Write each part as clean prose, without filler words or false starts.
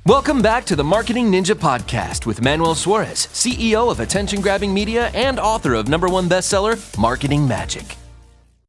Welcome back to the Marketing Ninja Podcast with Manuel, CEO of attention-grabbing media and author of #1 bestseller, Marketing Magic.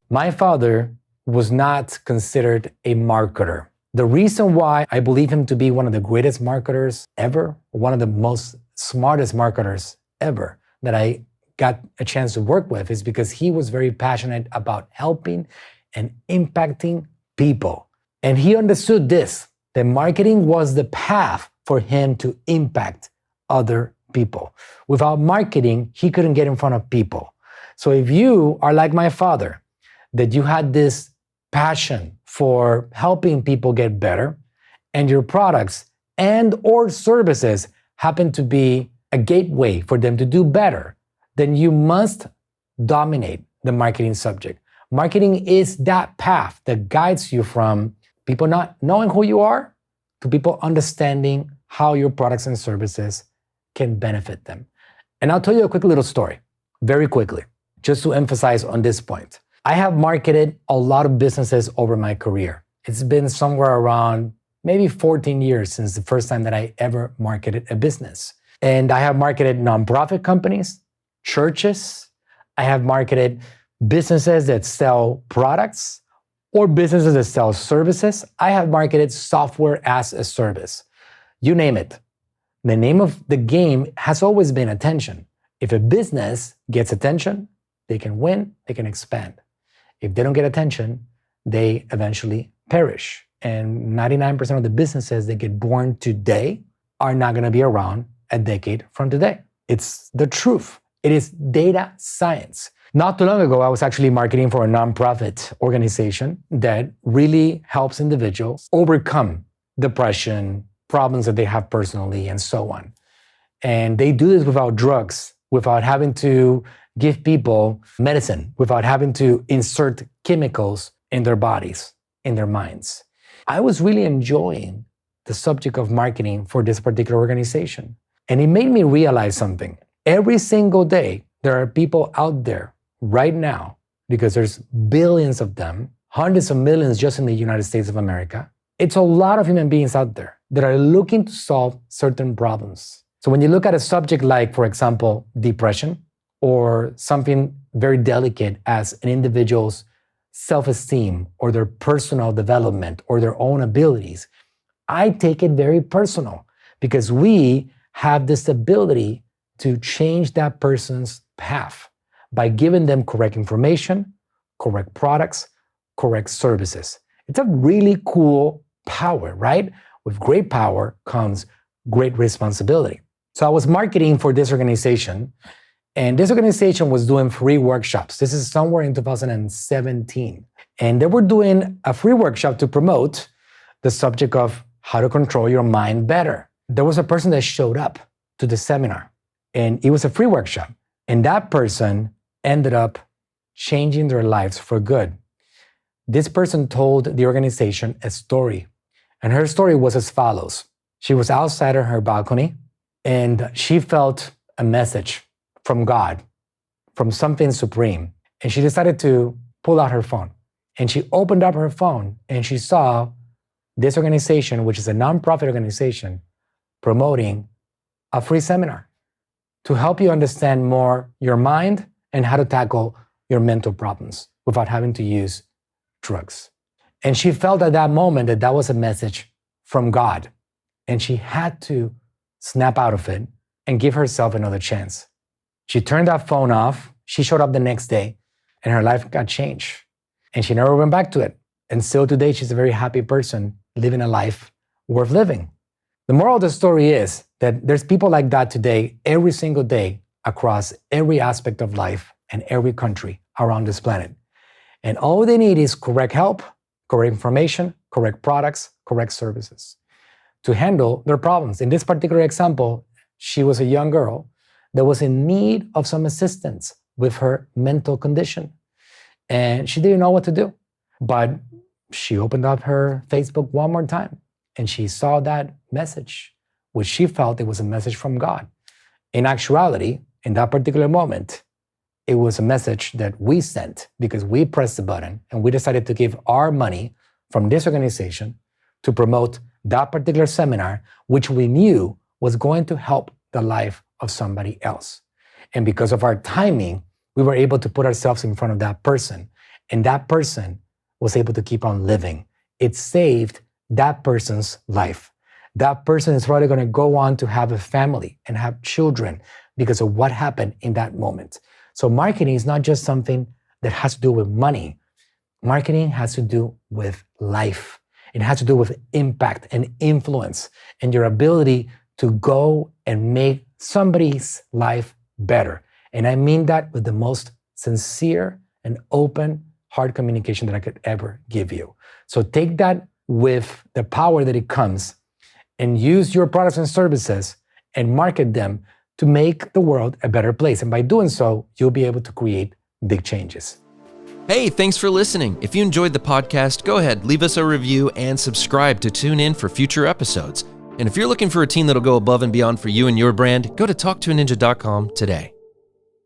My father was not considered a marketer. The reason why I believe him to be one of the greatest marketers ever, one of the most smartest marketers ever that I got a chance to work with is because he was very passionate about helping and impacting people. And he understood this, that marketing was the path for him to impact other people. Without marketing, he couldn't get in front of people. So if you are like my father, that you had this passion for helping people get better, and your products and or services happen to be a gateway for them to do better, then you must dominate the marketing subject. Marketing is that path that guides you from people not knowing who you are to people understanding how your products and services can benefit them. And I'll tell you a quick little story, very quickly, just to emphasize on this point. I have marketed a lot of businesses over my career. It's been somewhere around maybe 14 years since the first time that I ever marketed a business. And I have marketed nonprofit companies, churches. I have marketed businesses that sell products or businesses that sell services. I have marketed software as a service. You name it. The name of the game has always been attention. If a business gets attention, they can win, they can expand. If they don't get attention, they eventually perish. And 99% of the businesses that get born today are not going to be around a decade from today. It's the truth. It is data science. Not too long ago, I was actually marketing for a nonprofit organization that really helps individuals overcome depression, problems that they have personally, and so on. And they do this without drugs, without having to give people medicine, without having to insert chemicals in their bodies, in their minds. I was really enjoying the subject of marketing for this particular organization. And it made me realize something. Every single day, there are people out there right now, because there's billions of them, hundreds of millions just in the United States of America. It's a lot of human beings out there that are looking to solve certain problems. So when you look at a subject like, for example, depression, or something very delicate as an individual's self-esteem or their personal development or their own abilities, I take it very personal because we have this ability to change that person's path by giving them correct information, correct products, correct services. It's a really cool power, right? With great power comes great responsibility. So I was marketing for this organization, and this organization was doing free workshops. This is somewhere in 2017. And they were doing a free workshop to promote the subject of how to control your mind better. There was a person that showed up to the seminar, and it was a free workshop. And that person ended up changing their lives for good. This person told the organization a story, and her story was as follows. She was outside on her balcony, and she felt a message from God, from something supreme. And she decided to pull out her phone. And she opened up her phone, and she saw this organization, which is a nonprofit organization, promoting a free seminar to help you understand more your mind and how to tackle your mental problems without having to use drugs. And she felt at that moment that that was a message from God. And she had to snap out of it and give herself another chance. She turned that phone off. She showed up the next day and her life got changed. And she never went back to it. And still today, she's a very happy person living a life worth living. The moral of the story is that there's people like that today, every single day, across every aspect of life and every country around this planet. And all they need is correct help, correct information, correct products, correct services to handle their problems. In this particular example, she was a young girl that was in need of some assistance with her mental condition. And she didn't know what to do. But she opened up her Facebook one more time and she saw that message, which she felt it was a message from God. In actuality, in that particular moment, it was a message that we sent because we pressed the button and we decided to give our money from this organization to promote that particular seminar, which we knew was going to help the life of somebody else. And because of our timing, we were able to put ourselves in front of that person. And that person was able to keep on living. It saved that person's life. That person is probably going to go on to have a family and have children because of what happened in that moment. So marketing is not just something that has to do with money. Marketing has to do with life. It has to do with impact and influence and your ability to go and make somebody's life better. And I mean that with the most sincere and open, hard communication that I could ever give you. So take that with the power that it comes and use your products and services and market them to make the world a better place. And by doing so, you'll be able to create big changes. Hey, thanks for listening. If you enjoyed the podcast, go ahead, leave us a review and subscribe to tune in for future episodes. And if you're looking for a team that'll go above and beyond for you and your brand, go to talktoaninja.com today.